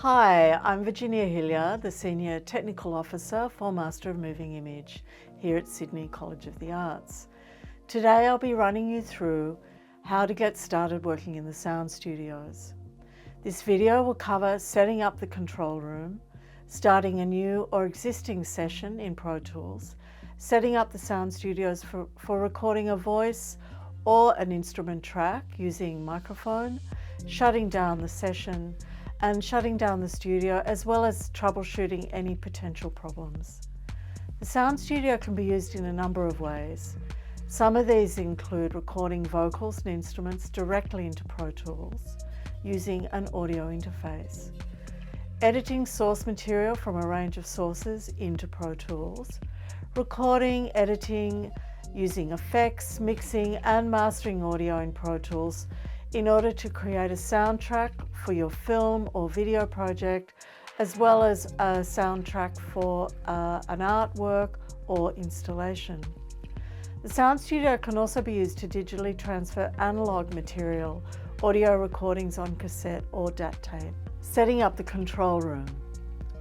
Hi, I'm Virginia Hilyard, the Senior Technical Officer for Master of Moving Image here at Sydney College of the Arts. Today I'll be running you through how to get started working in the sound studios. This video will cover setting up the control room, starting a new or existing session in Pro Tools, setting up the sound studios for recording a voice or an instrument track using microphone, shutting down the session, and shutting down the studio, as well as troubleshooting any potential problems. The sound studio can be used in a number of ways. Some of these include recording vocals and instruments directly into Pro Tools using an audio interface, editing source material from a range of sources into Pro Tools, recording, editing, using effects, mixing and mastering audio in Pro Tools in order to create a soundtrack for your film or video project, as well as a soundtrack for an artwork or installation. The sound studio can also be used to digitally transfer analog material, audio recordings on cassette or DAT tape. Setting up the control room.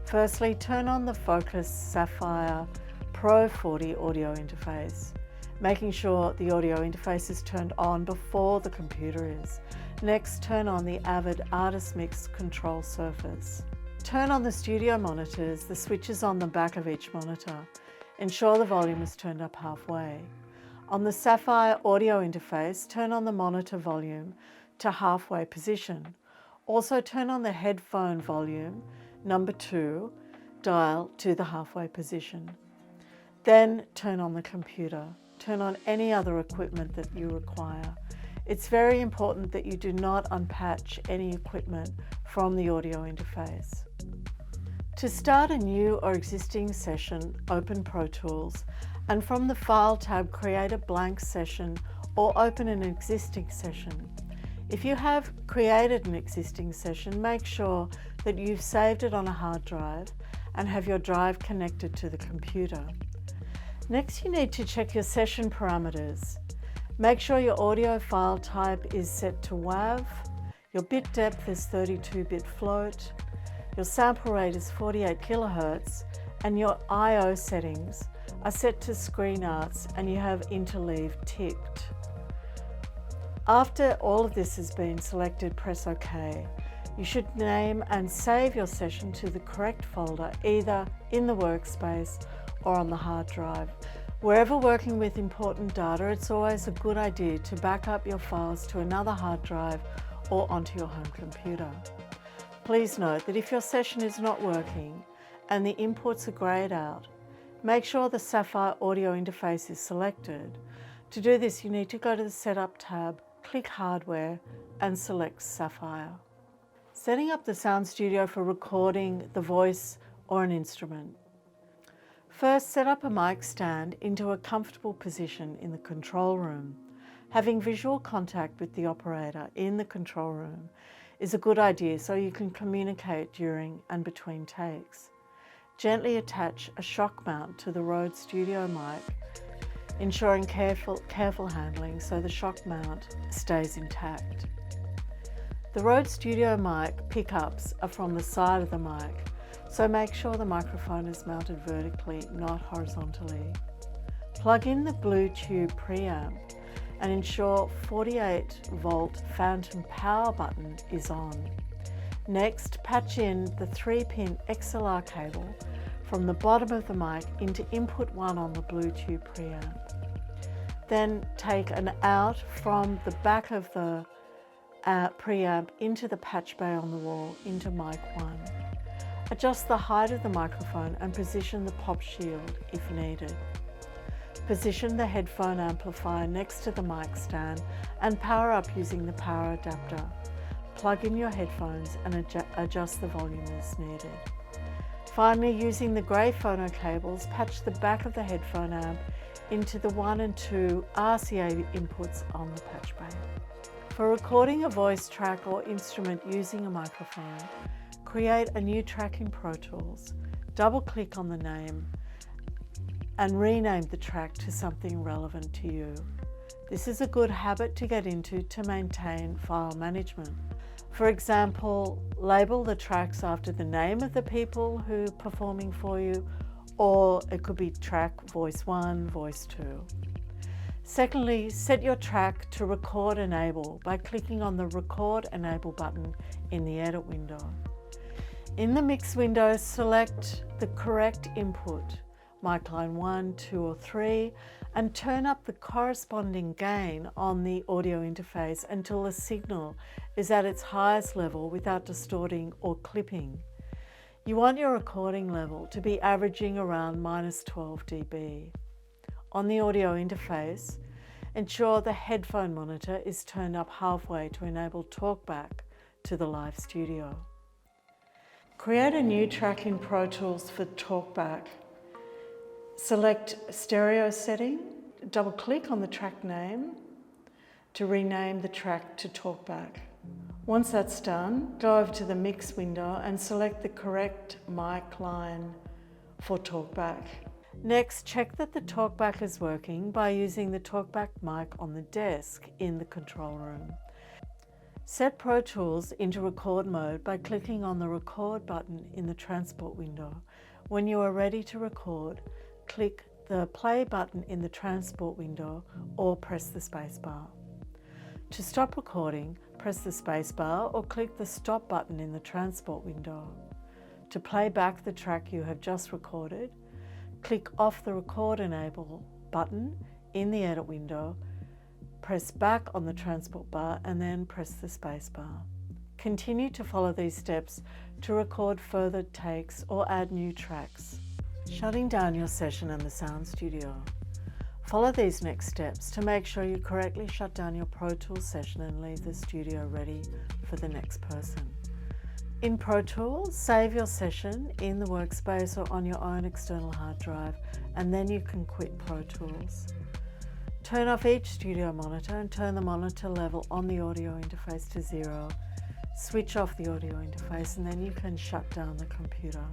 Firstly, turn on the Focus Sapphire Pro 40 audio interface, making sure the audio interface is turned on before the computer is. Next, turn on the Avid Artist Mix control surface. Turn on the studio monitors, the switches on the back of each monitor. Ensure the volume is turned up halfway. On the Sapphire audio interface, turn on the monitor volume to halfway position. Also turn on the headphone volume, number 2, dial to the halfway position. Then turn on the computer. Turn on any other equipment that you require. It's very important that you do not unpatch any equipment from the audio interface. To start a new or existing session, open Pro Tools and from the File tab create a blank session or open an existing session. If you have created an existing session, make sure that you've saved it on a hard drive and have your drive connected to the computer. Next, you need to check your session parameters. Make sure your audio file type is set to WAV, your bit depth is 32-bit float, your sample rate is 48 kHz, and your I/O settings are set to screen arts and you have interleave ticked. After all of this has been selected, press OK. You should name and save your session to the correct folder, either in the workspace or on the hard drive. Wherever working with important data, it's always a good idea to back up your files to another hard drive or onto your home computer. Please note that if your session is not working and the inputs are grayed out, make sure the Sapphire audio interface is selected. To do this, you need to go to the Setup tab, click Hardware and select Sapphire. Setting up the sound studio for recording the voice or an instrument. First, set up a mic stand into a comfortable position in the control room. Having visual contact with the operator in the control room is a good idea so you can communicate during and between takes. Gently attach a shock mount to the Rode Studio mic, ensuring careful handling so the shock mount stays intact. The Rode Studio mic pickups are from the side of the mic, so make sure the microphone is mounted vertically, not horizontally. Plug in the blue tube preamp and ensure 48-volt phantom power button is on. Next, patch in the 3-pin XLR cable from the bottom of the mic into input 1 on the blue tube preamp. Then take an out from the back of the preamp into the patch bay on the wall into mic 1. Adjust the height of the microphone and position the pop shield if needed. Position the headphone amplifier next to the mic stand and power up using the power adapter. Plug in your headphones and adjust the volume as needed. Finally, using the grey phono cables, patch the back of the headphone amp into the 1 and 2 RCA inputs on the patch bay. For recording a voice track or instrument using a microphone, create a new track in Pro Tools, double-click on the name and rename the track to something relevant to you. This is a good habit to get into to maintain file management. For example, label the tracks after the name of the people who are performing for you, or it could be track voice 1, voice 2. Secondly, set your track to record enable by clicking on the record enable button in the edit window. In the mix window, select the correct input, mic line 1, 2 or 3, and turn up the corresponding gain on the audio interface until the signal is at its highest level without distorting or clipping. You want your recording level to be averaging around -12 dB. On the audio interface, ensure the headphone monitor is turned up halfway to enable talkback to the live studio. Create a new track in Pro Tools for talkback. Select stereo setting, double click on the track name to rename the track to talkback. Once that's done, go over to the mix window and select the correct mic line for talkback. Next, check that the talkback is working by using the talkback mic on the desk in the control room. Set Pro Tools into record mode by clicking on the record button in the transport window. When you are ready to record, click the play button in the transport window or press the spacebar. To stop recording, press the spacebar or click the stop button in the transport window. To play back the track you have just recorded, click off the record enable button in the edit window, press back on the transport bar and then press the spacebar. Continue to follow these steps to record further takes or add new tracks. Shutting down your session in the sound studio. Follow these next steps to make sure you correctly shut down your Pro Tools session and leave the studio ready for the next person. In Pro Tools, save your session in the workspace or on your own external hard drive, and then you can quit Pro Tools. Turn off each studio monitor and turn the monitor level on the audio interface to 0. Switch off the audio interface and then you can shut down the computer.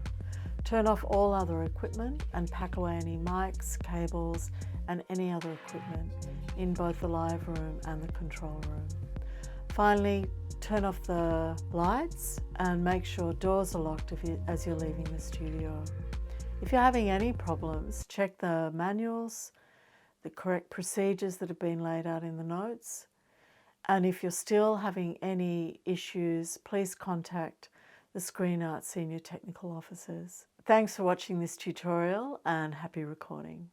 Turn off all other equipment and pack away any mics, cables, and any other equipment in both the live room and the control room. Finally, turn off the lights and make sure doors are locked as you're leaving the studio. If you're having any problems, check the manuals, the correct procedures that have been laid out in the notes. And if you're still having any issues, please contact the Screen Arts Senior Technical Officers. Thanks for watching this tutorial and happy recording.